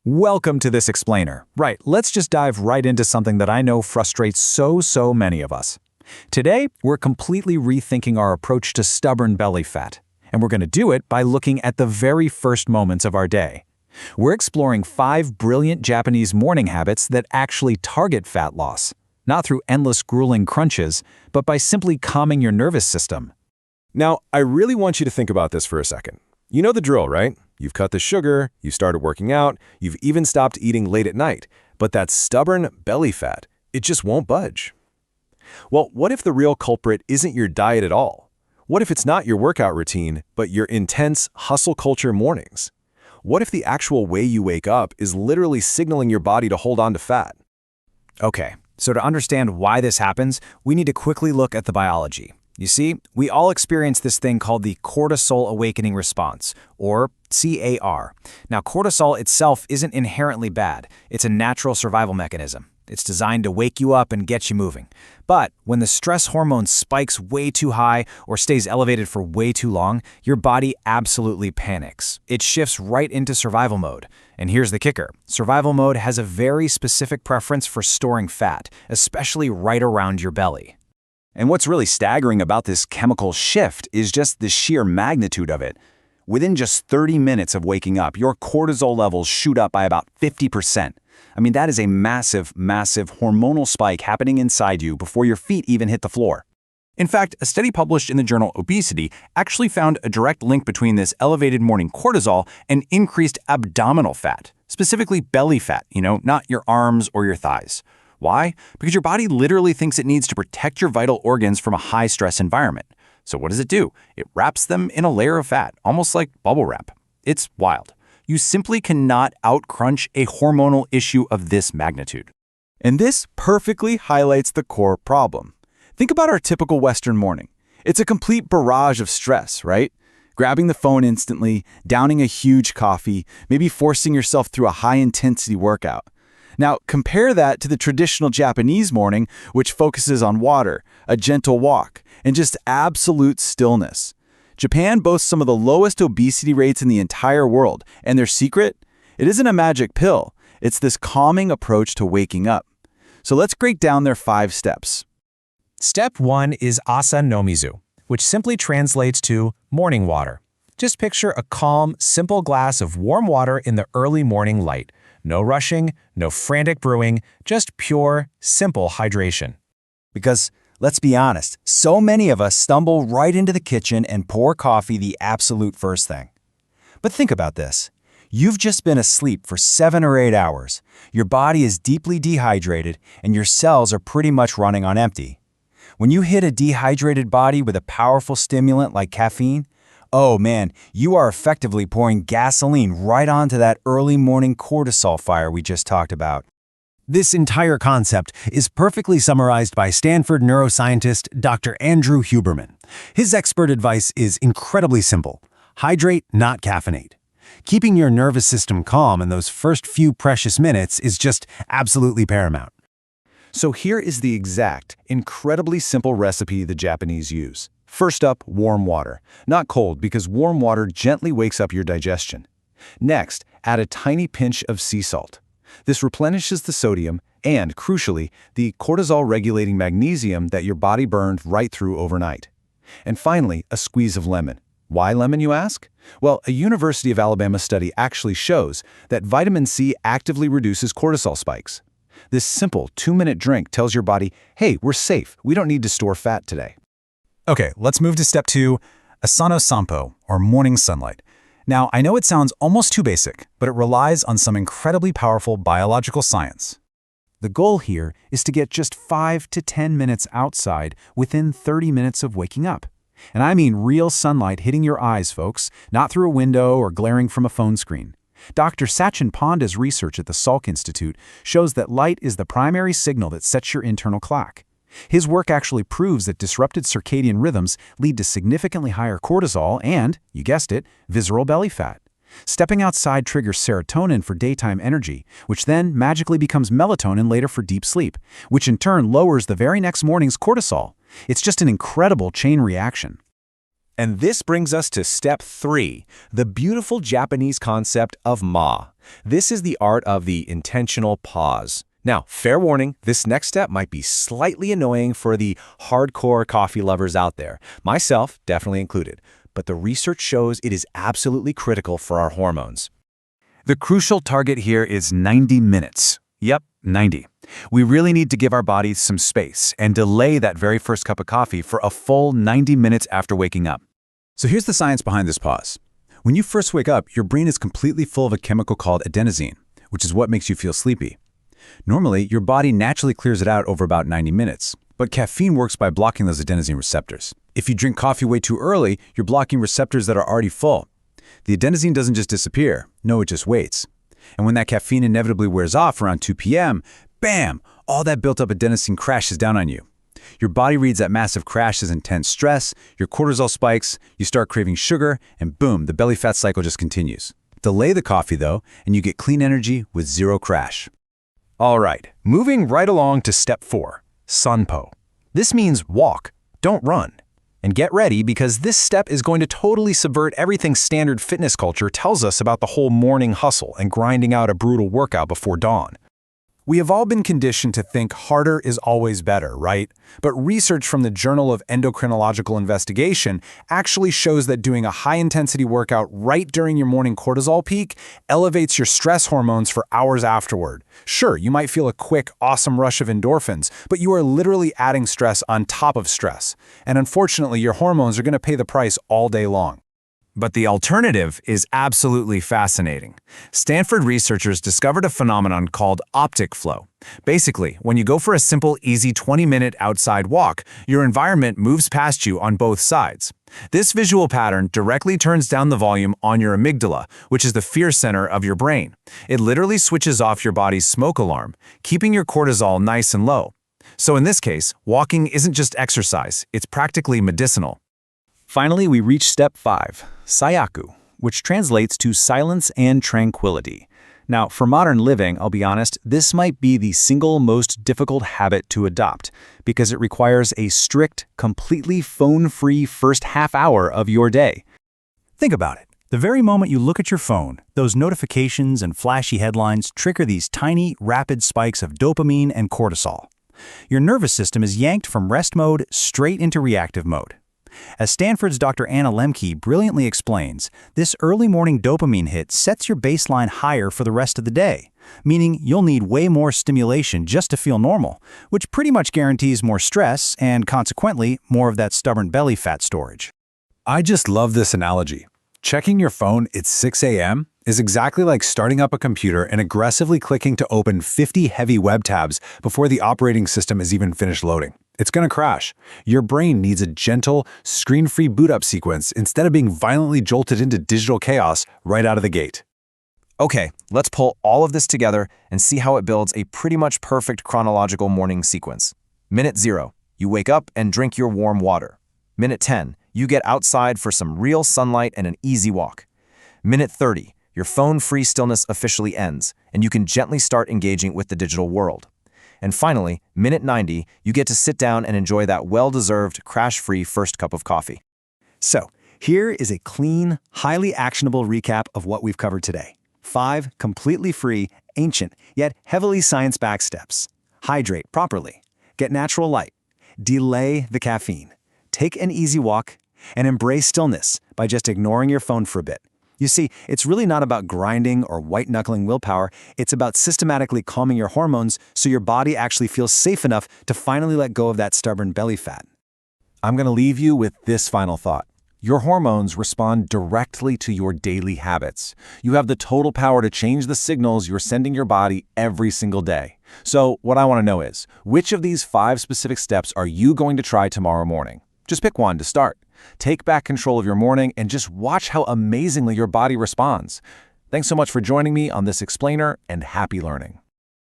Welcome to this explainer. Right, let's just dive right into something that I know frustrates so many of us. Today, we're completely rethinking our approach to stubborn belly fat, and we're going to do it by looking at the very first moments of our day. We're exploring 5 brilliant Japanese morning habits that actually target fat loss, not through endless grueling crunches, but by simply calming your nervous system. Now, I really want you to think about this for a second. You know the drill, right? You've cut the sugar, you've started working out, you've even stopped eating late at night, but that stubborn belly fat, it just won't budge. Well, what if the real culprit isn't your diet at all? What if it's not your workout routine, but your intense hustle culture mornings? What if the actual way you wake up is literally signaling your body to hold on to fat? Okay, so to understand why this happens, we need to quickly look at the biology. You see, we all experience this thing called the Cortisol Awakening Response, or CAR. Now, cortisol itself isn't inherently bad. It's a natural survival mechanism. It's designed to wake you up and get you moving. But when the stress hormone spikes way too high or stays elevated for way too long, your body absolutely panics. It shifts right into survival mode. And here's the kicker. Survival mode has a very specific preference for storing fat, especially right around your belly. And what's really staggering about this chemical shift is just the sheer magnitude of it. Within just 30 minutes of waking up, your cortisol levels shoot up by about 50%. I mean, that is a massive hormonal spike happening inside you before your feet even hit the floor. In fact, a study published in the journal Obesity actually found a direct link between this elevated morning cortisol and increased abdominal fat, specifically belly fat, not your arms or your thighs. Why? Because your body literally thinks it needs to protect your vital organs from a high-stress environment. So what does it do? It wraps them in a layer of fat, almost like bubble wrap. It's wild. You simply cannot out-crunch a hormonal issue of this magnitude. And this perfectly highlights the core problem. Think about our typical Western morning. It's a complete barrage of stress, right? Grabbing the phone instantly, downing a huge coffee, maybe forcing yourself through a high-intensity workout. Now, compare that to the traditional Japanese morning, which focuses on water, a gentle walk, and just absolute stillness. Japan boasts some of the lowest obesity rates in the entire world, and their secret? It isn't a magic pill. It's this calming approach to waking up. So let's break down their 5 steps. Step 1 is Asa no Mizu, which simply translates to morning water. Just picture a calm, simple glass of warm water in the early morning light. No rushing, no frantic brewing, just pure, simple hydration. Because, let's be honest, so many of us stumble right into the kitchen and pour coffee the absolute first thing. But think about this. You've just been asleep for 7 or 8 hours. Your body is deeply dehydrated, and your cells are pretty much running on empty. When you hit a dehydrated body with a powerful stimulant like caffeine, oh man, you are effectively pouring gasoline right onto that early morning cortisol fire we just talked about. This entire concept is perfectly summarized by Stanford neuroscientist Dr. Andrew Huberman. His expert advice is incredibly simple. Hydrate, not caffeinate. Keeping your nervous system calm in those first few precious minutes is just absolutely paramount. So here is the exact, incredibly simple recipe the Japanese use. First up, warm water. Not cold, because warm water gently wakes up your digestion. Next, add a tiny pinch of sea salt. This replenishes the sodium and, crucially, the cortisol-regulating magnesium that your body burned right through overnight. And finally, a squeeze of lemon. Why lemon, you ask? Well, a University of Alabama study actually shows that vitamin C actively reduces cortisol spikes. This simple 2-minute drink tells your body, hey, we're safe, we don't need to store fat today. Okay, let's move to step 2, Asano Sanpo, or morning sunlight. Now, I know it sounds almost too basic, but it relies on some incredibly powerful biological science. The goal here is to get just 5 to 10 minutes outside within 30 minutes of waking up. And I mean real sunlight hitting your eyes, folks, not through a window or glaring from a phone screen. Dr. Sachin Panda's research at the Salk Institute shows that light is the primary signal that sets your internal clock. His work actually proves that disrupted circadian rhythms lead to significantly higher cortisol and, you guessed it, visceral belly fat. Stepping outside triggers serotonin for daytime energy, which then magically becomes melatonin later for deep sleep, which in turn lowers the very next morning's cortisol. It's just an incredible chain reaction. And this brings us to step 3, the beautiful Japanese concept of ma. This is the art of the intentional pause. Now, fair warning, this next step might be slightly annoying for the hardcore coffee lovers out there, myself definitely included, but the research shows it is absolutely critical for our hormones. The crucial target here is 90 minutes. Yep, 90. We really need to give our bodies some space and delay that very first cup of coffee for a full 90 minutes after waking up. So here's the science behind this pause. When you first wake up, your brain is completely full of a chemical called adenosine, which is what makes you feel sleepy. Normally, your body naturally clears it out over about 90 minutes, but caffeine works by blocking those adenosine receptors. If you drink coffee way too early, you're blocking receptors that are already full. The adenosine doesn't just disappear. No, it just waits. And when that caffeine inevitably wears off around 2 p.m., bam, all that built-up adenosine crashes down on you. Your body reads that massive crash as intense stress, your cortisol spikes, you start craving sugar, and boom, the belly fat cycle just continues. Delay the coffee, though, and you get clean energy with zero crash. All right, moving right along to step 4, Sanpo. This means walk, don't run. And get ready because this step is going to totally subvert everything standard fitness culture tells us about the whole morning hustle and grinding out a brutal workout before dawn. We have all been conditioned to think harder is always better, right? But research from the Journal of Endocrinological Investigation actually shows that doing a high-intensity workout right during your morning cortisol peak elevates your stress hormones for hours afterward. Sure, you might feel a quick, awesome rush of endorphins, but you are literally adding stress on top of stress. And unfortunately, your hormones are going to pay the price all day long. But the alternative is absolutely fascinating. Stanford researchers discovered a phenomenon called optic flow. Basically, when you go for a simple, easy 20-minute outside walk, your environment moves past you on both sides. This visual pattern directly turns down the volume on your amygdala, which is the fear center of your brain. It literally switches off your body's smoke alarm, keeping your cortisol nice and low. So in this case, walking isn't just exercise, it's practically medicinal. Finally, we reach step 5, Sayaku, which translates to silence and tranquility. Now, for modern living, I'll be honest, this might be the single most difficult habit to adopt because it requires a strict, completely phone-free first half hour of your day. Think about it. The very moment you look at your phone, those notifications and flashy headlines trigger these tiny, rapid spikes of dopamine and cortisol. Your nervous system is yanked from rest mode straight into reactive mode. As Stanford's Dr. Anna Lemke brilliantly explains, this early morning dopamine hit sets your baseline higher for the rest of the day, meaning you'll need way more stimulation just to feel normal, which pretty much guarantees more stress and, consequently, more of that stubborn belly fat storage. I just love this analogy. Checking your phone at 6 a.m. is exactly like starting up a computer and aggressively clicking to open 50 heavy web tabs before the operating system is even finished loading. It's going to crash. Your brain needs a gentle, screen-free boot-up sequence instead of being violently jolted into digital chaos right out of the gate. Okay, let's pull all of this together and see how it builds a pretty much perfect chronological morning sequence. Minute 0, you wake up and drink your warm water. Minute 10, you get outside for some real sunlight and an easy walk. Minute 30, your phone-free stillness officially ends, and you can gently start engaging with the digital world. And finally, minute 90, you get to sit down and enjoy that well-deserved, crash-free first cup of coffee. So, here is a clean, highly actionable recap of what we've covered today. 5 completely free, ancient, yet heavily science-backed steps. Hydrate properly. Get natural light. Delay the caffeine. Take an easy walk. And embrace stillness by just ignoring your phone for a bit. You see, it's really not about grinding or white-knuckling willpower. It's about systematically calming your hormones so your body actually feels safe enough to finally let go of that stubborn belly fat. I'm going to leave you with this final thought. Your hormones respond directly to your daily habits. You have the total power to change the signals you're sending your body every single day. So what I want to know is, which of these 5 specific steps are you going to try tomorrow morning? Just pick one to start. Take back control of your morning and just watch how amazingly your body responds. Thanks so much for joining me on this explainer, and happy learning.